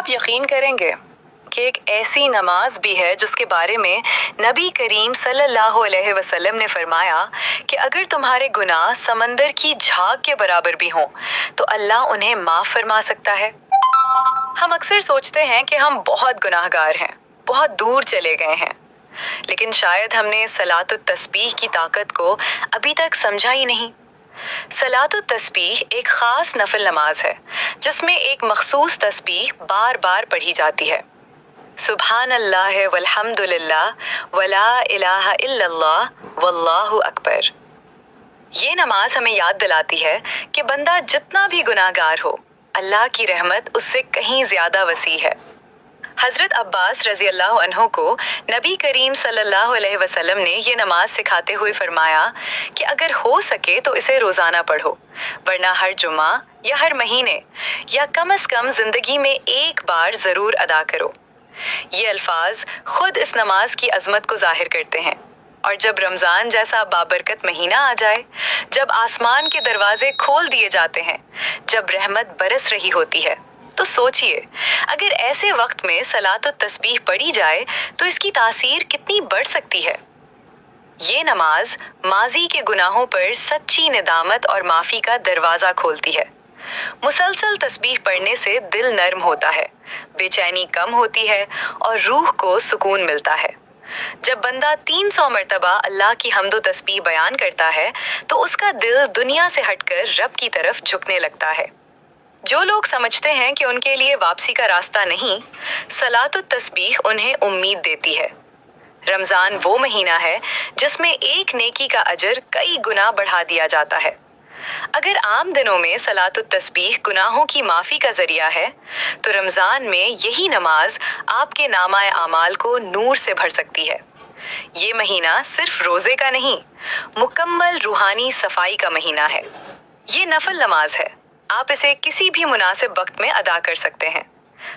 आप यकीन करेंगे कि एक ऐसी नमाज भी है जिसके बारे में नबी करीम सल्लल्लाहु अलैहि वसल्लम ने फरमाया कि अगर तुम्हारे गुनाह समंदर की झाग के बराबर भी हों तो अल्लाह उन्हें माफ़ फरमा सकता है। हम अक्सर सोचते हैं कि हम बहुत गुनाहगार हैं, बहुत दूर चले गए हैं, लेकिन शायद हमने सलातुत तस्बीह की ताकत को अभी तक समझा ही नहीं। सलातुत तस्बीह एक ख़ास नफल नमाज है जिसमें एक मखसूस तस्बीह बार बार पढ़ी जाती है। सुभान अल्लाह वल्हम्दुलिल्लाह वला इलाहा इल्लल्लाह वल्लाहु अकबर। ये नमाज हमें याद दिलाती है कि बंदा जितना भी गुनाहगार हो, अल्लाह की रहमत उससे कहीं ज़्यादा वसी है। हज़रत अब्बास रज़ी अल्लाह अन्हु को नबी करीम सल्लल्लाहु अलैहि वसल्लम ने ये नमाज सिखाते हुए फरमाया कि अगर हो सके तो इसे रोज़ाना पढ़ो, वरना हर जुमा या हर महीने या कम से कम ज़िंदगी में एक बार ज़रूर अदा करो। ये अल्फाज खुद इस नमाज की अजमत को जाहिर करते हैं। और जब रमज़ान जैसा बाबरकत महीना आ जाए, जब आसमान के दरवाजे खोल दिए जाते हैं, जब रहमत बरस रही होती है, तो सोचिए अगर ऐसे वक्त में सलातुत तस्बीह पढ़ी जाए तो इसकी तासीर कितनी बढ़ सकती है। ये नमाज माजी के गुनाहों पर सच्ची निदामत और माफ़ी का दरवाज़ा खोलती है। मुसलसल तस्बीह पढ़ने से दिल नर्म होता है, बेचैनी कम होती है और रूह को सुकून मिलता है। जब बंदा 300 मरतबा अल्लाह की हम्दो तस्बीह बयान करता है तो उसका दिल दुनिया से हटकर रब की तरफ झुकने लगता है। जो लोग समझते हैं कि उनके लिए वापसी का रास्ता नहीं, सलातुत तस्बीह उन्हें उम्मीद देती है। रमज़ान वो महीना है जिसमें एक नेकी का अजर कई गुना बढ़ा दिया जाता है। अगर आम दिनों में सलातुत तस्बीह गुनाहों की माफ़ी का ज़रिया है, तो रमज़ान में यही नमाज आपके नामाए आमाल को नूर से भर सकती है। ये महीना सिर्फ रोज़े का नहीं, मुकम्मल रूहानी सफाई का महीना है। ये नफल नमाज है, आप इसे किसी भी मुनासिब वक्त में अदा कर सकते हैं,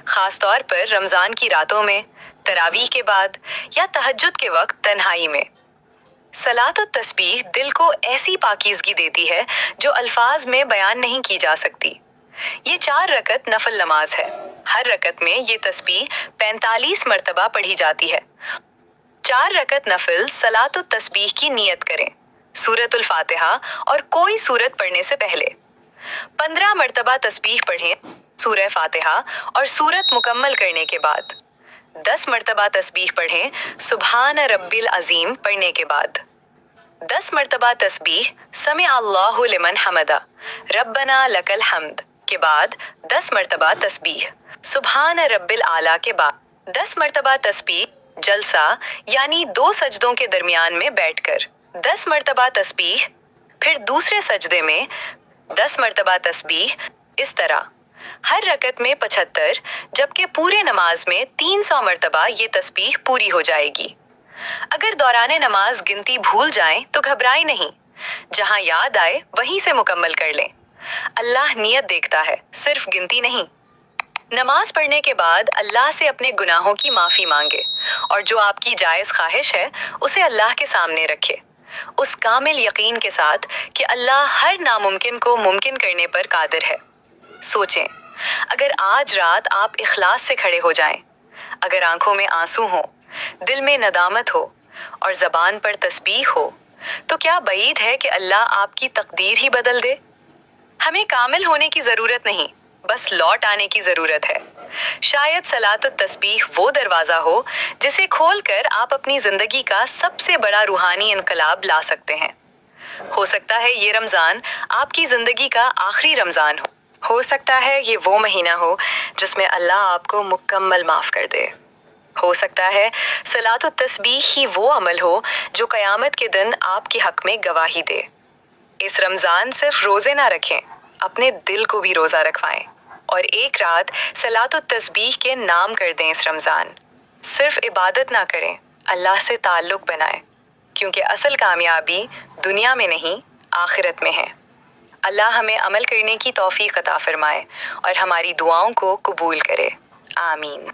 ख़ास तौर पर रमज़ान की रातों में, तरावीह के बाद या तहज्जुद के वक्त तन्हाई में। सलातुत तस्बीह दिल को ऐसी पाकीज़गी देती है जो अल्फाज में बयान नहीं की जा सकती। ये 4 रकत नफल नमाज है। हर रकत में ये तस्बीह 45 मरतबा पढ़ी जाती है। 4 रकत नफल सलातुत तस्बीह की नियत करें, सूरतुल फातिहा और कोई सूरत पढ़ने से पहले। 15 मरतबा तस्बीह पढ़ें सूरह फातिहा और सूरत मुकम्मल करने के बाद। 10 मरतबा तस्बीह पढ़ें सुभान रब्बिल अज़ीम पढ़ने के बाद। 10 मरतबा तस्बीह समी अल्लाहु लिमन हमदा रब्बना लकल हम्द के बाद। 10 मरतबा तस्बीह सुभान रब्बिल आला के बाद। 10 मरतबा तस्बीह जलसा यानी 2 सजदों के दरमियान में बैठकर। 10 मरतबा तस्बीह फिर दूसरे सजदे में। 10 मरतबा तस्बीह इस तरह हर रकत में 75, जबकि पूरे नमाज में 300 मरतबा ये तस्बीह पूरी हो जाएगी। अगर दौराने नमाज गिनती भूल जाएं तो घबराएं नहीं, जहां याद आए वहीं से मुकम्मल कर लें। अल्लाह नियत देखता है, सिर्फ गिनती नहीं। नमाज पढ़ने के बाद अल्लाह से अपने गुनाहों की माफ़ी मांगे और जो आपकी जायज़ ख्वाहिश है उसे अल्लाह के सामने रखे, उस कामिल यकीन के साथ कि अल्लाह हर नामुमकिन को मुमकिन करने पर कादिर है। सोचें, अगर आज रात आप इखलास से खड़े हो जाएं, अगर आंखों में आंसू हो, दिल में नदामत हो और ज़बान पर तस्बीह हो, तो क्या बईद है कि अल्लाह आपकी तकदीर ही बदल दे। हमें कामिल होने की ज़रूरत नहीं, बस लौट आने की ज़रूरत है। शायद सलातुत तस्बीह वो दरवाज़ा हो जिसे खोलकर आप अपनी ज़िंदगी का सबसे बड़ा रूहानी इनकलाब ला सकते हैं। हो सकता है ये रमज़ान आपकी ज़िंदगी का आखिरी रमज़ान हो सकता है ये वो महीना हो जिसमें अल्लाह आपको मुकम्मल माफ़ कर दे। हो सकता है सलातुत तस्बीह ही वो अमल हो जो क़यामत के दिन आपके हक़ में गवाही दे। इस रमज़ान सिर्फ रोज़े ना रखें, अपने दिल को भी रोज़ा रखवाएं और एक रात सलातुत तस्बीह के नाम कर दें। इस रमज़ान सिर्फ इबादत ना करें, अल्लाह से ताल्लुक़ बनाएं, क्योंकि असल कामयाबी दुनिया में नहीं आखिरत में है। अल्लाह हमें अमल करने की तौफ़ीक़ अता फ़रमाए और हमारी दुआओं को कबूल करे। आमीन।